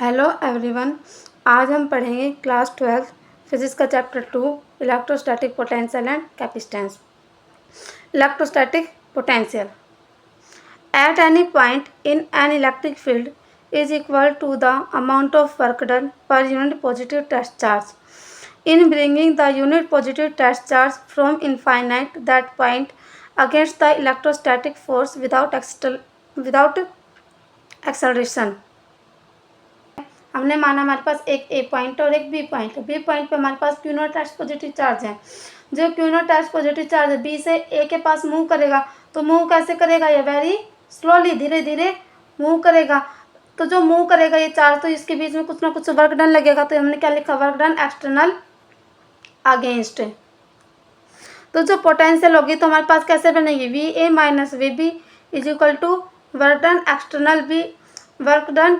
Hello everyone. आज हम पढ़ेंगे क्लास 12 फिजिक्स का chapter 2 electrostatic potential and capacitance. Electrostatic potential at any point in an electric field is equal to the amount of work done per unit positive test charge. In bringing the unit positive test charge from infinite that point against the electrostatic force without acceleration. हमने माना हमारे पास एक ए point और एक B point है। B point पे हमारे पास Q naught H positive charge है। जो Q naught H positive charge है बी से ए के पास मूव करेगा, तो मूव कैसे करेगा? ये वेरी स्लोली, धीरे धीरे मूव करेगा। तो जो मूव करेगा ये चार्ज, तो इसके बीच में कुछ ना कुछ वर्क डन लगेगा। तो हमने क्या लिखा? Work done external against. तो जो पोटेंशियल होगी तो हमारे पास कैसे बनेगी? V A minus V B is equal to work done external B, work done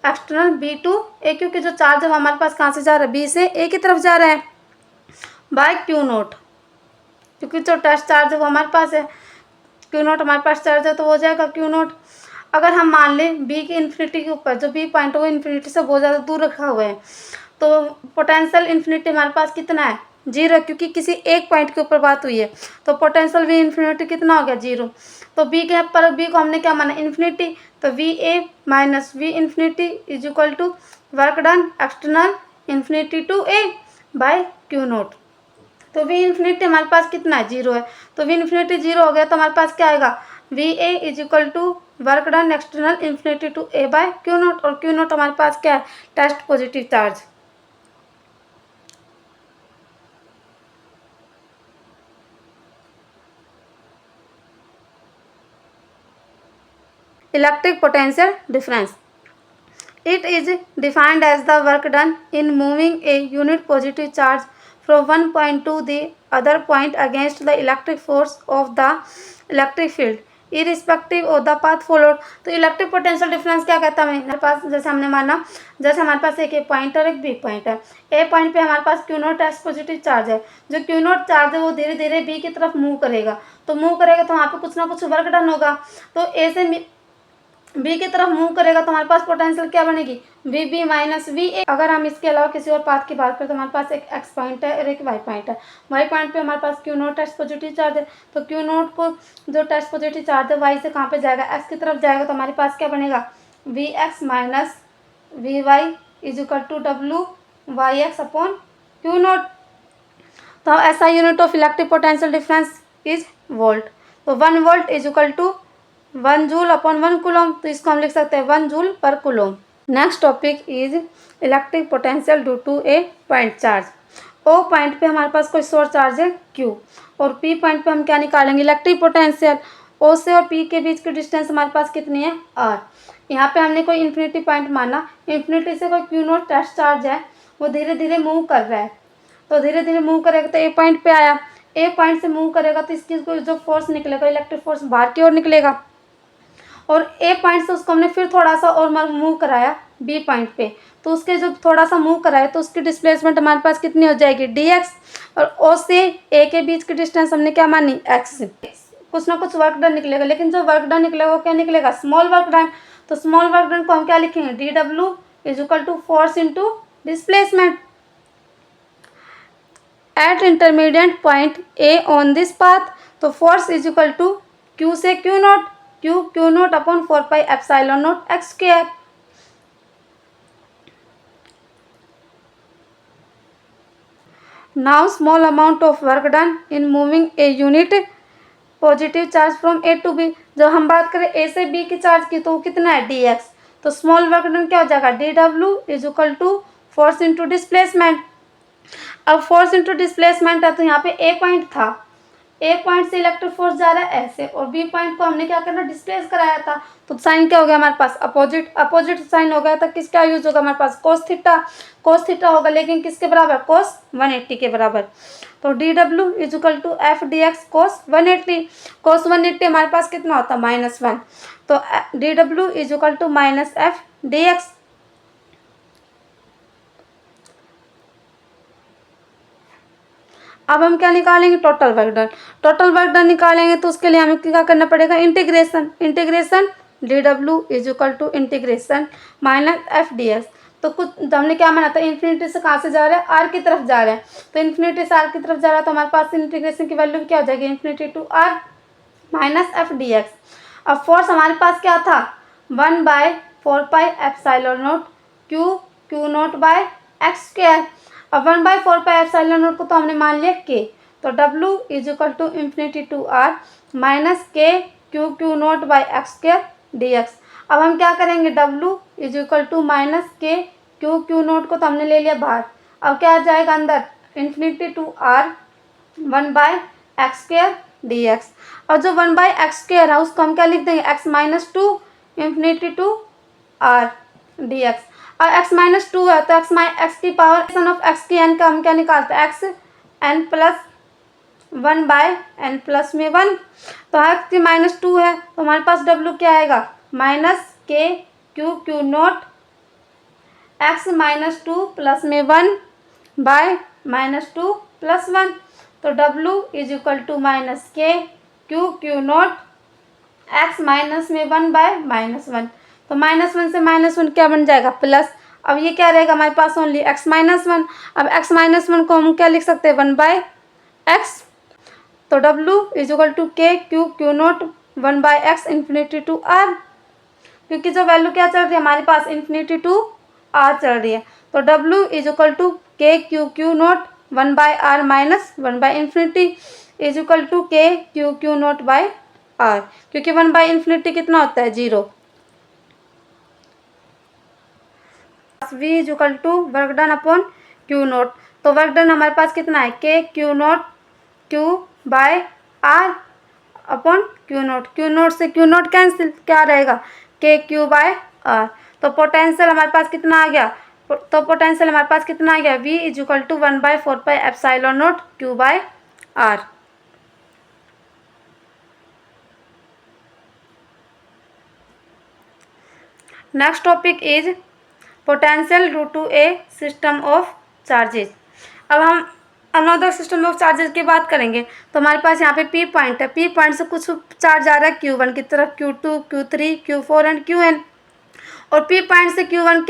external B to A, क्योंकि जो चार्ज है वो हमारे पास कहाँ से जा रहा है? बी से ए की तरफ जा रहा है, बाय क्यू नोट। क्योंकि जो टेस्ट चार्ज है वो हमारे पास है, क्यू नोट हमारे पास चार्ज है तो हो जाएगा क्यू नोट। अगर हम मान लें बी की इन्फिनिटी के ऊपर, जो बी पॉइंट है वो इन्फिनिटी से बहुत ज़्यादा दूर रखा हुआ है, तो पोटेंशियल इन्फिनिटी हमारे पास कितना है? 0, क्योंकि किसी एक पॉइंट के ऊपर बात हुई है। तो पोटेंशियल वी इन्फिनिटी कितना हो गया? 0। तो बी के पर बी को हमने क्या माना? इन्फिनिटी। तो V A minus V infinity is equal to work done external infinity to A by Q naught. तो वी इन्फिनिटी हमारे पास कितना है? 0 है। तो वी इन्फिनिटी 0 हो गया तो हमारे पास क्या आएगा? V A is equal to work done external infinity to A by Q naught. और क्यू नोट हमारे पास क्या है? Test positive charge. Electric potential difference. It is defined as the work done in moving a unit positive charge from one point to the other point against the electric force of the electric field, irrespective of the path followed. तो electric potential difference क्या कहता है? हमारे पास जैसे हमने माना, जैसे हमारे पास एक ए पॉइंट और एक बी पॉइंट है। ए पॉइंट पे हमारे पास Q naught S positive charge है। जो क्यू नोट चार्ज है वो धीरे धीरे बी की तरफ मूव करेगा। तो मूव करेगा तो वहाँ पे कुछ ना कुछ वर्क डन होगा। तो ए से बी की तरफ मूव करेगा तो हमारे पास पोटेंशियल क्या बनेगी? V B minus V A. अगर हम इसके अलावा किसी और पाथ की बात करें तो हमारे पास एक एक्स पॉइंट है और एक वाई पॉइंट है। वाई पॉइंट पे हमारे पास Q naught test positive charge है। तो क्यू नोट को जो टेस्ट पॉजिटिव चार्ज है वाई से कहाँ पे जाएगा? एक्स की तरफ जाएगा। तो हमारे पास क्या बनेगा? V X minus V Y is equal to W Y X upon Q naught. तो ऐसा unit of electric potential difference is volt. तो 1 volt is equal to 1 joule upon 1 coulomb. तो इसको हम लिख सकते हैं 1 joule per coulomb. Next topic is electric potential due to a point charge. O point पे हमारे पास कोई सोर्स चार्ज है Q, और P पॉइंट पे हम क्या निकालेंगे? Electric potential. O से और P के बीच की डिस्टेंस हमारे पास कितनी है? R। यहाँ पे हमने कोई इन्फिनिटी पॉइंट माना। इन्फिनिटी से कोई Q नोट टेस्ट चार्ज है, वो धीरे धीरे मूव कर रहा है। तो धीरे धीरे मूव करेगा तो ए पॉइंट पे आया। ए पॉइंट से मूव करेगा तो इसकी जो फोर्स निकलेगा, इलेक्ट्रिक फोर्स बाहर की ओर निकलेगा। और ए पॉइंट से उसको हमने फिर थोड़ा सा और मूव कराया बी पॉइंट पे। तो उसके जो थोड़ा सा मूव कराया तो उसकी डिस्प्लेसमेंट हमारे पास कितनी हो जाएगी? D X. और ओ से ए के बीच की डिस्टेंस हमने क्या मानी? एक्स। कुछ ना कुछ वर्क डन निकलेगा, लेकिन जो वर्क डन निकलेगा वो क्या निकलेगा? Small work done. तो स्मॉल वर्क डन को हम क्या लिखेंगे? D W is equal to force into displacement at intermediate point A on this path. तो force is equal to Q से Q naught, Q naught upon 4 pi epsilon naught X square. Now small amount of work done in moving a unit positive charge from A to B. जब हम बात करें ए से B की charge की तो वो कितना है? D X. तो स्मॉल वर्क डन क्या हो जाएगा? D W is equal to force into displacement. अब फोर्स इंटू डिस्प्लेसमेंट है तो यहाँ पे ए पॉइंट था, ए पॉइंट से इलेक्ट्रिक फोर्स जा रहा है ऐसे, और बी पॉइंट को हमने क्या करना? डिस्प्लेस कराया था। तो साइन क्या हो गया हमारे पास? अपोजिट। अपोजिट साइन हो गया था, किसका यूज होगा हमारे पास? Cos theta. कोस थीटा होगा, लेकिन किसके बराबर? कोस 180 के बराबर। तो D W is equal to F D X cos 180। Cos 180 हमारे पास कितना होता? -1। तो D W is equal to minus F D X. अब हम क्या निकालेंगे? Total work done. Total work done निकालेंगे तो उसके लिए हमें क्या करना पड़ेगा? Integration. Integration D W is equal to integration minus F D X. तो हमने क्या माना था, इन्फिनिटी से कहाँ से जा रहा है, आर की तरफ जा रहा है, तो इन्फिनिटी से आर की तरफ जा रहा है, तो हमारे पास इंटीग्रेशन की वैल्यू क्या हो जाएगी, infinity to R minus F D X. अब फोर्स हमारे पास क्या था, 1/4πε0 Q naught by X square. अब 1/4πε0 को तो हमने मान लिया के, तो W is equal to infinity to R minus K Q naught by X square D X. अब हम क्या करेंगे, W is equal to minus K Q naught को तो हमने ले लिया बाहर, अब क्या आ जाएगा अंदर, infinity to R 1/x square D X. और जो 1/x स्क्वायर है उसको हम क्या लिख देंगे, x minus two infinity to R D X. और x माइनस टू है तो x की पावर ऑफ x की n का हम क्या निकालते हैं, x n plus 1/n plus में 1, तो x की माइनस टू है तो हमारे पास W क्या आएगा, minus K Q naught x minus two plus में 1 माइनस टू प्लस 1, तो W is equal to minus K Q naught x minus में 1/-1, तो -1 से -1 क्या बन जाएगा, प्लस। अब ये क्या रहेगा हमारे पास, ओनली x माइनस 1। अब x माइनस 1 को हम क्या लिख सकते हैं, 1/x, तो W is equal to K Q naught 1/x infinity to r, क्योंकि जो वैल्यू क्या चल रही है हमारे पास, इन्फिनिटी टू r चल रही है, तो W is equal to K Q naught 1/r minus 1/इन्फिनिटी is equal to K Q naught by r, क्योंकि 1/इन्फिनिटी कितना होता है, 0। V is equal to work done upon Q naught, तो वर्क डन हमारे पास कितना है, K Q naught Q by R upon Q naught से क्यू नोट कैंसिल, क्या रहेगा, के क्यू बाय आर। तो पोटेंशियल हमारे पास कितना आ गया, V is equal to 1/4πε0 Q by R. Next topic is potential due to a system of charges. अब हम अनदर सिस्टम ऑफ चार्जेस की बात करेंगे, तो हमारे पास यहाँ पे P पॉइंट है, P पॉइंट से कुछ चार्ज आ रहा है Q1 की तरफ, Q2 Q3 Q4 and Qn, और P पॉइंट से Q1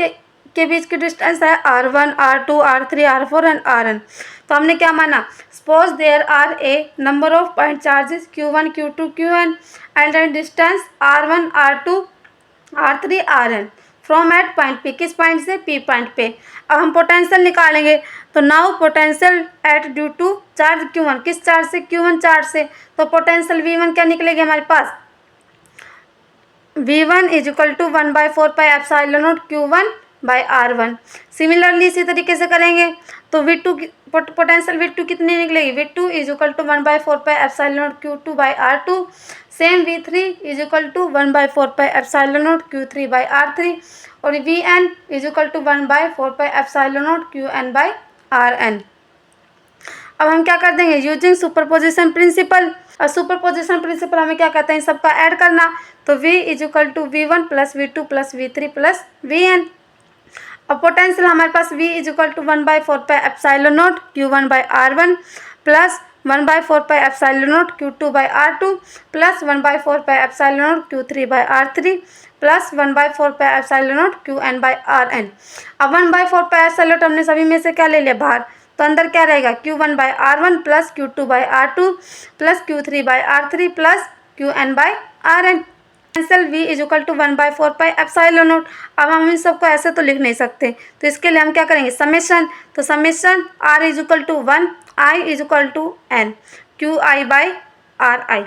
के बीच की डिस्टेंस है R1 R2 R3 R4 and Rn। तो हमने क्या माना, suppose there are a number of point charges Q1 Q2 Qn and N distance R1 R2 R3 Rn from at point P, किस point से, P point पे। अब हम potential निकालेंगे, तो now potential at due to charge Q1, किस charge से, Q1 charge से, तो पोटेंशियल V1 क्या निकलेगी हमारे पास, V1 is equal to 1/4πε0 Q1 by R1। Similarly इसी तरीके से करेंगे तो V2 पोटेंशियल V2 कितनी निकलेगी, V2 is equal to 1/4πε0 Q2 by R2। Same V3 is equal to 1/4πε0 Q3 by R3, और Vn is equal to 1/4πε0 Qn by Rn। अब हम क्या कर देंगे, यूजिंग सुपरपोजिशन प्रिंसिपल, और सुपरपोजिशन प्रिंसिपल हमें क्या कहते हैं, सबका ऐड करना, तो V is equal to V1 plus V2 plus V3 plus Vn। अब पोटेंशियल हमारे पास V is equal to 1/4πε0 Q1 by R1 plus 1/4πε0 Q2 by R2 plus 1/4πε0 Q3 by R3 plus 1/4πε0 Qn by Rn। अब 1/4πε0 हमने सभी में से क्या ले लिया बाहर, तो अंदर क्या रहेगा, Q1 by R1 plus Q2 by R2 plus Q3 by R3 plus Qn by Rn। Cancel V is equal to 1/4πε0। अब हम इन सबको ऐसे तो लिख नहीं सकते, तो इसके लिए हम क्या करेंगे, समेशन, तो summation R is equal to 1 I is equal to N Qi by Ri।